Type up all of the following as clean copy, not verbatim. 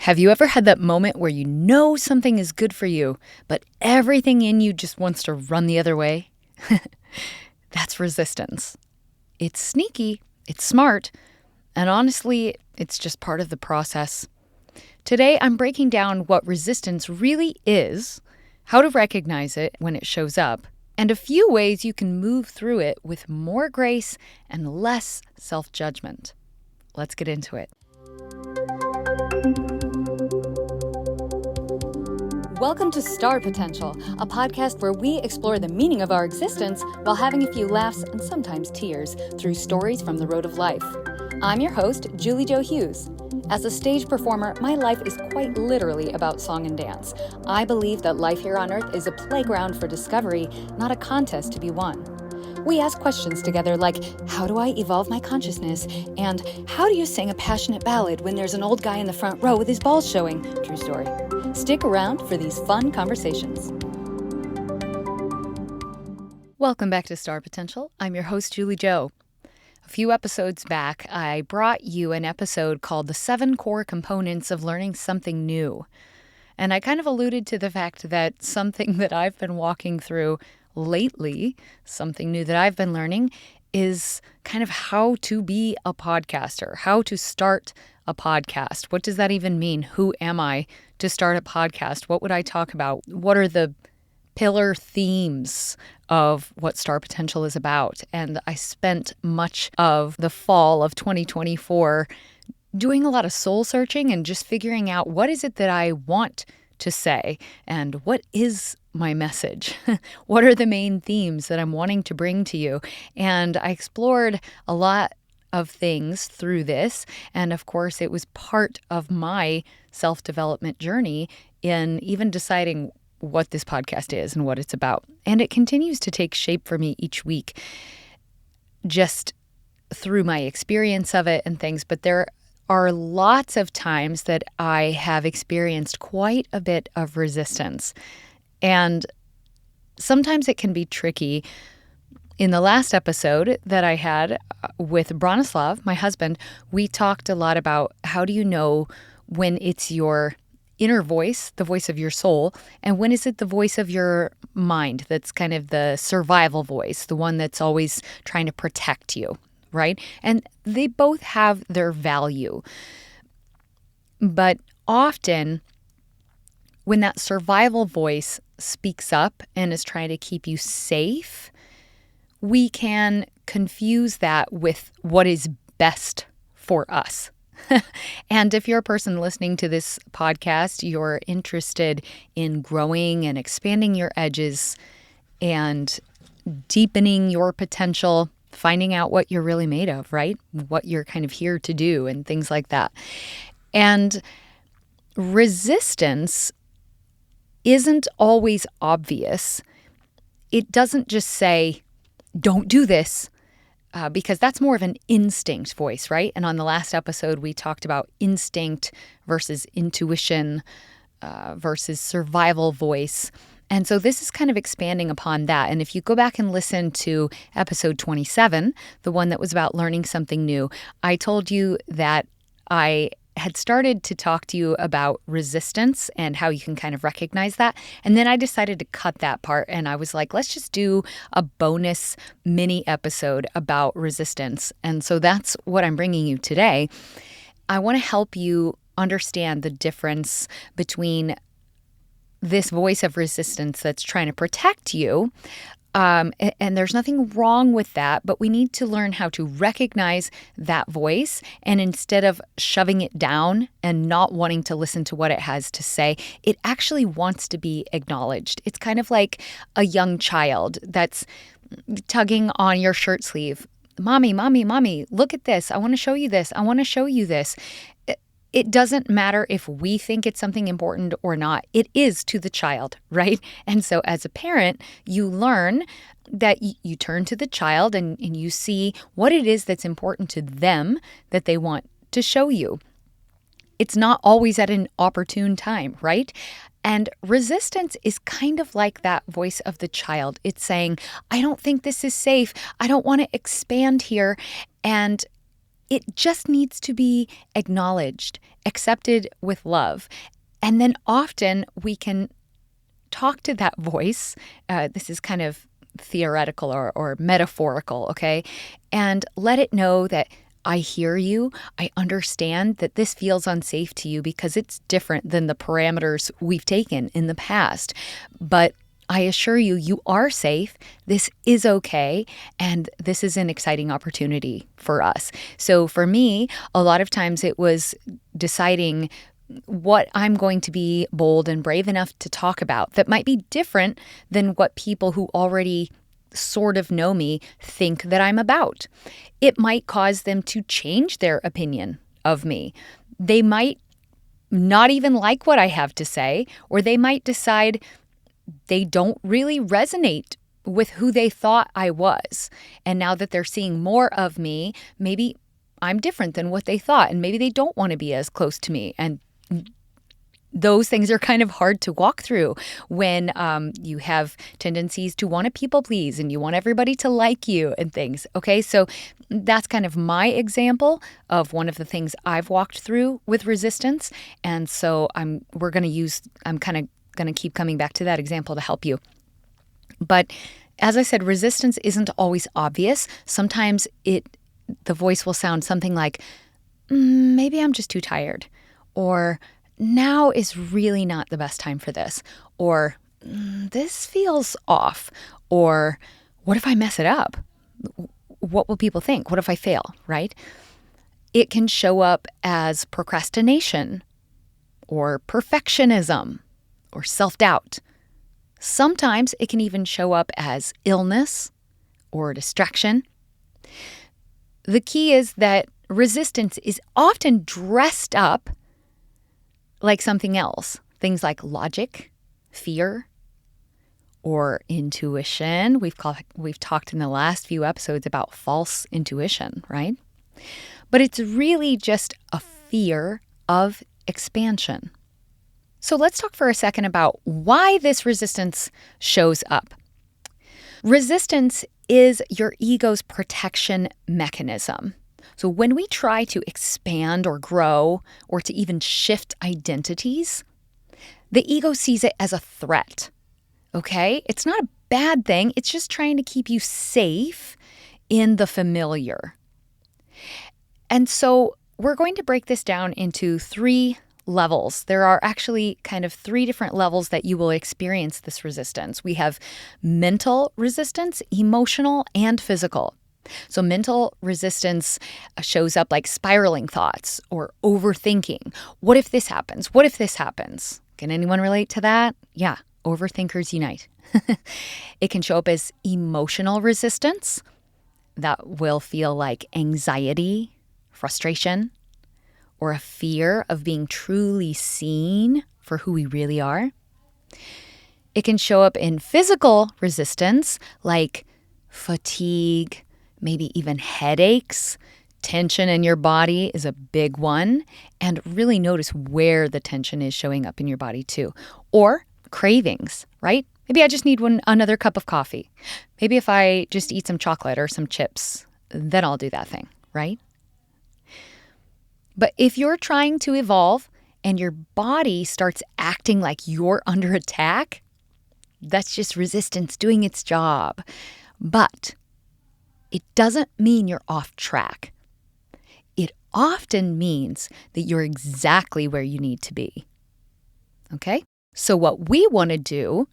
Have you ever had that moment where you know something is good for you, but everything in you just wants to run the other way? That's resistance. It's sneaky, it's smart, and honestly, it's just part of the process. Today, I'm breaking down what resistance really is, how to recognize it when it shows up, and a few ways you can move through it with more grace and less self-judgment. Let's get into it. Welcome to Star Potential, a podcast where we explore the meaning of our existence while having a few laughs and sometimes tears through stories from the road of life. I'm your host, Julie Jo Hughes. As a stage performer, my life is quite literally about song and dance. I believe that life here on Earth is a playground for discovery, not a contest to be won. We ask questions together like, how do I evolve my consciousness? And how do you sing a passionate ballad when there's an old guy in the front row with his balls showing? True story. Stick around for these fun conversations. Welcome back to Star Potential. I'm your host, Julie Jo. A few episodes back, I brought you an episode called The 7 Core Components of Learning Something New. And I kind of alluded to the fact that something that I've been walking through lately, something new that I've been learning, is kind of how to be a podcaster, how to start a podcast. What does that even mean? Who am I to start a podcast? What would I talk about? What are the pillar themes of what Star Potential is about? And I spent much of the fall of 2024 doing a lot of soul searching and just figuring out what is it that I want to say and what is my message? What are the main themes that I'm wanting to bring to you? And I explored a lot of things through this. And of course, it was part of my self-development journey in even deciding what this podcast is and what it's about. And it continues to take shape for me each week, just through my experience of it and things. But there are lots of times that I have experienced quite a bit of resistance. And sometimes it can be tricky. In the last episode that I had with Bronislav, my husband, we talked a lot about how do you know when it's your inner voice, the voice of your soul, and when is it the voice of your mind that's kind of the survival voice, the one that's always trying to protect you, right? And they both have their value. But often when that survival voice speaks up and is trying to keep you safe, we can confuse that with what is best for us. And if you're a person listening to this podcast, you're interested in growing and expanding your edges and deepening your potential, finding out what you're really made of, right? What you're kind of here to do and things like that. And resistance isn't always obvious. It doesn't just say, don't do this, because that's more of an instinct voice, right? And on the last episode, we talked about instinct versus intuition versus survival voice. And so this is kind of expanding upon that. And if you go back and listen to episode 27, the one that was about learning something new, I told you that I had started to talk to you about resistance and how you can kind of recognize that. And then I decided to cut that part. And I was like, let's just do a bonus mini episode about resistance. And so that's what I'm bringing you today. I want to help you understand the difference between this voice of resistance that's trying to protect you. And there's nothing wrong with that, but we need to learn how to recognize that voice. And instead of shoving it down and not wanting to listen to what it has to say, it actually wants to be acknowledged. It's kind of like a young child that's tugging on your shirt sleeve. Mommy, mommy, mommy, look at this. I want to show you this. I want to show you this. It doesn't matter if we think it's something important or not. It is to the child, right? And so as a parent, you learn that you turn to the child and you see what it is that's important to them that they want to show you. It's not always at an opportune time, right? And resistance is kind of like that voice of the child. It's saying, I don't think this is safe. I don't want to expand here. And It just needs to be acknowledged, accepted with love. And then often we can talk to that voice. This is kind of theoretical or metaphorical, okay? And let it know that I hear you. I understand that this feels unsafe to you because it's different than the parameters we've taken in the past. But I assure you, you are safe. This is okay. And this is an exciting opportunity for us. So for me, a lot of times it was deciding what I'm going to be bold and brave enough to talk about that might be different than what people who already sort of know me think that I'm about. It might cause them to change their opinion of me. They might not even like what I have to say, or they might decide they don't really resonate with who they thought I was. And now that they're seeing more of me, maybe I'm different than what they thought, and maybe they don't want to be as close to me. And those things are kind of hard to walk through when you have tendencies to want to people please and you want everybody to like you and things. Okay, so that's kind of my example of one of the things I've walked through with resistance. And so I'm kind of going to keep coming back to that example to help you. But as I said, resistance isn't always obvious. Sometimes the voice will sound something like, maybe I'm just too tired, or now is really not the best time for this, or this feels off, or what if I mess it up? What will people think? What if I fail, right? It can show up as procrastination or perfectionism or self-doubt. Sometimes it can even show up as illness or distraction. The key is that resistance is often dressed up like something else. Things like logic, fear, or intuition. We've talked in the last few episodes about false intuition, right? But it's really just a fear of expansion. So let's talk for a second about why this resistance shows up. Resistance is your ego's protection mechanism. So when we try to expand or grow or to even shift identities, the ego sees it as a threat, okay? It's not a bad thing. It's just trying to keep you safe in the familiar. And so we're going to break this down into 3 levels. There are actually kind of 3 different levels that you will experience this resistance. We have mental resistance, emotional, and physical. So mental resistance shows up like spiraling thoughts or overthinking. What if this happens? What if this happens? Can anyone relate to that? Yeah, overthinkers unite. It can show up as emotional resistance. That will feel like anxiety, frustration, or a fear of being truly seen for who we really are. It can show up in physical resistance like fatigue, maybe even headaches. Tension in your body is a big one. And really notice where the tension is showing up in your body too. Or cravings, right? Maybe I just need another cup of coffee. Maybe if I just eat some chocolate or some chips, then I'll do that thing, right? But if you're trying to evolve and your body starts acting like you're under attack, that's just resistance doing its job. But it doesn't mean you're off track. It often means that you're exactly where you need to be. Okay? So what we want to do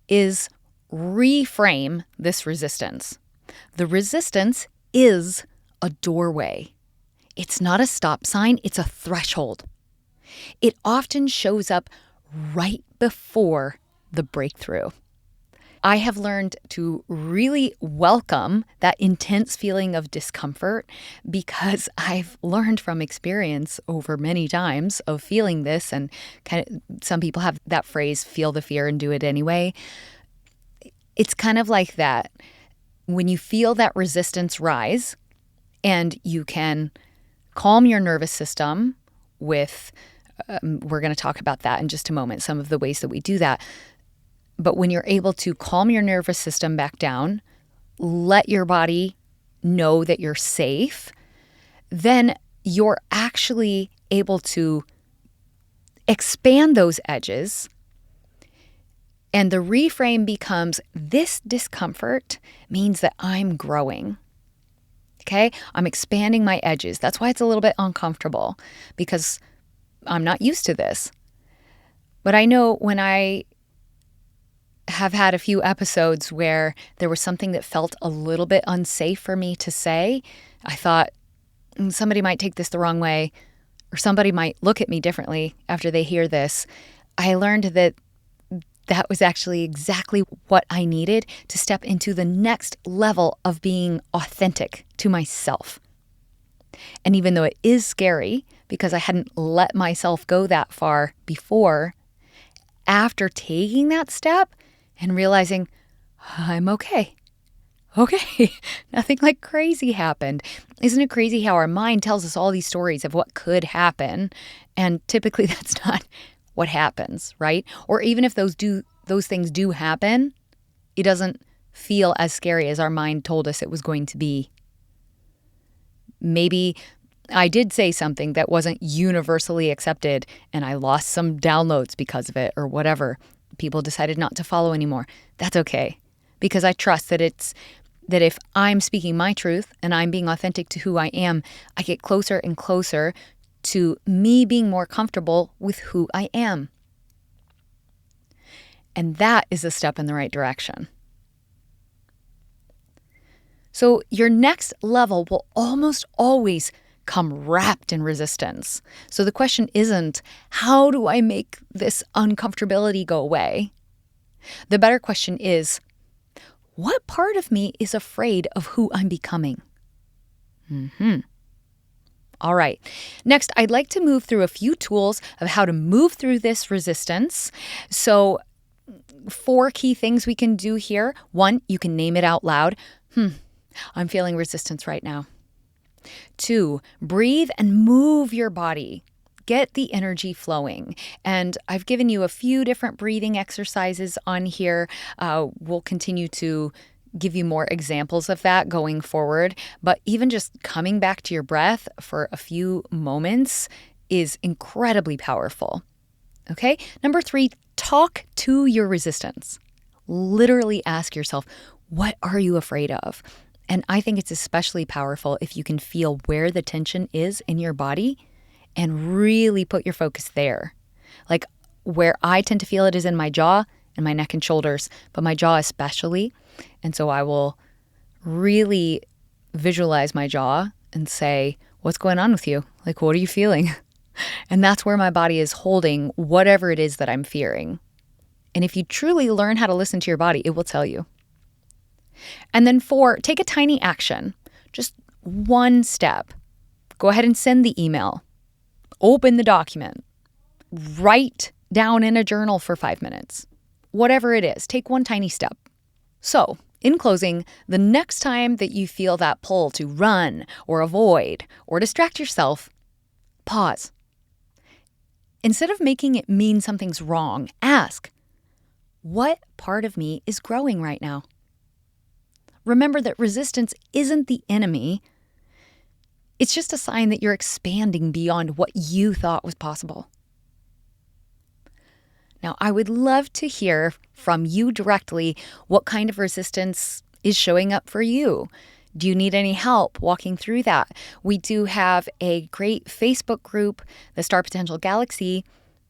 is reframe this resistance. The resistance is a doorway. It's not a stop sign, it's a threshold. It often shows up right before the breakthrough. I have learned to really welcome that intense feeling of discomfort because I've learned from experience over many times of feeling this, and kind of some people have that phrase, feel the fear and do it anyway. It's kind of like that. When you feel that resistance rise and you can calm your nervous system with, we're going to talk about that in just a moment, some of the ways that we do that. But when you're able to calm your nervous system back down, let your body know that you're safe, then you're actually able to expand those edges. And the reframe becomes, this discomfort means that I'm growing. Okay? I'm expanding my edges. That's why it's a little bit uncomfortable, because I'm not used to this. But I know when I have had a few episodes where there was something that felt a little bit unsafe for me to say, I thought, somebody might take this the wrong way, or somebody might look at me differently after they hear this. I learned that that was actually exactly what I needed to step into the next level of being authentic to myself. And even though it is scary, because I hadn't let myself go that far before, after taking that step and realizing I'm okay. Okay, nothing like crazy happened. Isn't it crazy how our mind tells us all these stories of what could happen? And typically that's not what happens, right? Or even if those things do happen, it doesn't feel as scary as our mind told us it was going to be. Maybe I did say something that wasn't universally accepted and I lost some downloads because of it or whatever. People decided not to follow anymore. That's okay, because I trust that if I'm speaking my truth and I'm being authentic to who I am, I get closer and closer to me being more comfortable with who I am. And that is a step in the right direction. So your next level will almost always come wrapped in resistance. So the question isn't, how do I make this uncomfortability go away? The better question is, what part of me is afraid of who I'm becoming? All right. Next, I'd like to move through a few tools of how to move through this resistance. So 4 key things we can do here. 1, you can name it out loud. I'm feeling resistance right now. 2, breathe and move your body. Get the energy flowing. And I've given you a few different breathing exercises on here. We'll continue to give you more examples of that going forward. But even just coming back to your breath for a few moments is incredibly powerful. Okay? Number 3, talk to your resistance. Literally ask yourself, what are you afraid of? And I think it's especially powerful if you can feel where the tension is in your body and really put your focus there. Like where I tend to feel it is in my jaw and my neck and shoulders, but my jaw especially. And so I will really visualize my jaw and say, what's going on with you? Like, what are you feeling? And that's where my body is holding whatever it is that I'm fearing. And if you truly learn how to listen to your body, it will tell you. And then 4, take a tiny action. Just one step. Go ahead and send the email. Open the document. Write down in a journal for 5 minutes. Whatever it is, take one tiny step. So, in closing, the next time that you feel that pull to run or avoid or distract yourself, pause. Instead of making it mean something's wrong, ask, what part of me is growing right now? Remember that resistance isn't the enemy. It's just a sign that you're expanding beyond what you thought was possible. Now, I would love to hear from you directly what kind of resistance is showing up for you. Do you need any help walking through that? We do have a great Facebook group, the Star Potential Galaxy.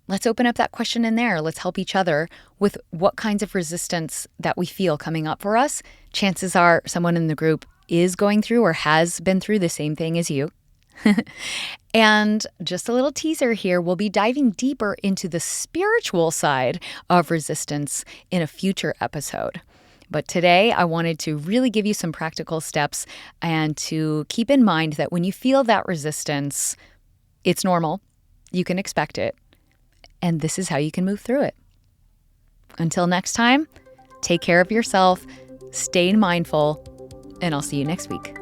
Let's open up that question in there. Let's help each other with what kinds of resistance that we feel coming up for us. Chances are someone in the group is going through or has been through the same thing as you. And just a little teaser here, we'll be diving deeper into the spiritual side of resistance in a future episode. But today, I wanted to really give you some practical steps and to keep in mind that when you feel that resistance, it's normal. You can expect it. And this is how you can move through it. Until next time, take care of yourself, stay mindful, and I'll see you next week.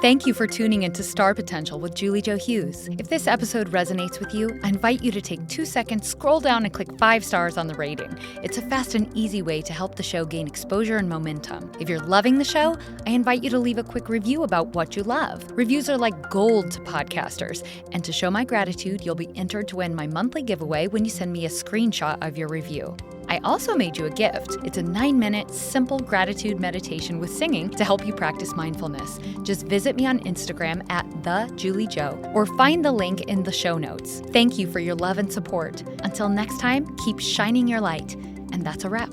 Thank you for tuning into Star Potential with Julie Jo Hughes. If this episode resonates with you, I invite you to take 2 seconds, scroll down, and click 5 stars on the rating. It's a fast and easy way to help the show gain exposure and momentum. If you're loving the show, I invite you to leave a quick review about what you love. Reviews are like gold to podcasters, and to show my gratitude, you'll be entered to win my monthly giveaway when you send me a screenshot of your review. I also made you a gift. It's a 9-minute, simple gratitude meditation with singing to help you practice mindfulness. Just visit me on Instagram at @TheJulieJo or find the link in the show notes. Thank you for your love and support. Until next time, keep shining your light. And that's a wrap.